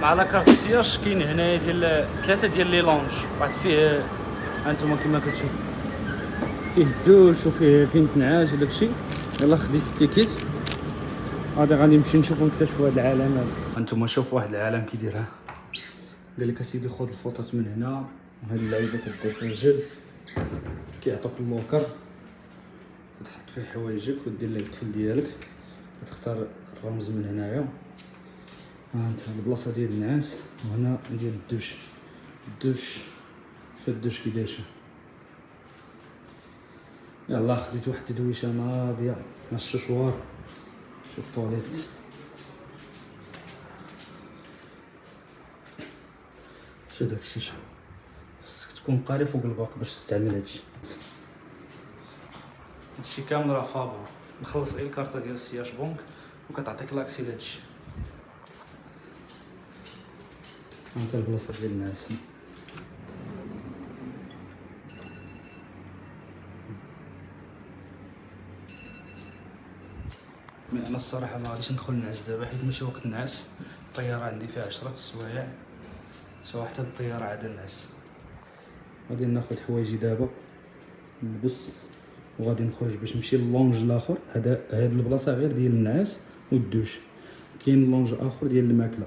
مع لاكارت السياج كاين هنايا ديال 3 ديال لي لونج، واحد فيه هانتوما كما كتشوفوا فيه الدوش وفيه فين تنعاش وداكشي. يلا خديت التيكيت غادي نمشي نشوف ونكتشفوا هذا العالم هذا. هانتوما شوفوا واحد العالم كي داير. قال لك اسيدي خذ الفوطات من هنا، وهاد اللعيبه كدير في الرجل، كيعطوك اللوكر تحط فيه حوايجك ودير لك القفل ديالك، كتختار الرمز من هنايا. ها انت البلاصه ديال النعاس، وهنا ديال الدوش. الدوش في الدوش كي داير. يلا خديت واحد التدويشه ناضيه مع الشوشوار. شوف الطواليت شو داكشي. شو خصك تكون قاري فوق الباك باش تستعمل هادشي. هادشي كامل راه فابور، نخلص غير الكارطه ديال السياج بونك وكتعطيك لاكسي لهادشي. هانت البلاصه ديال الناس. مي انا الصراحه ما غاديش ندخل نعس دابا حيت ماشي وقت نعاس. الطياره عندي فيها 10 السوايع، سوا حتى الطياره عاد نعس. غادي ناخذ حوايجي دابا نلبس وغادي نخرج باش نمشي للونج الاخر. هاد البلاصه غير ديال النعاس والدوش، كاين لونج اخر ديال الماكله.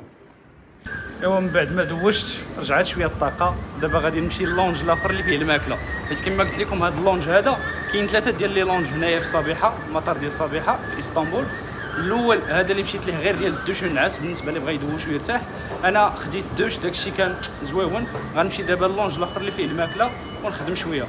ايوا من بعد ما دوشت رجعت شويه الطاقه، دابا غادي نمشي للونج الاخر اللي فيه الماكله، حيت كما قلت لكم هاد اللونج هذا كاين 3 ديال لي لونج هنايا في صبيحه، المطار ديال صبيحه في اسطنبول. الاول هذا اللي مشيت ليه غير ديال الدوش والنعاس، بالنسبه اللي بغى يدوش ويرتاح. انا خديت الدوش داكشي كان زويون. غنمشي دابا للونج الاخر اللي فيه الماكله ونخدم شويه.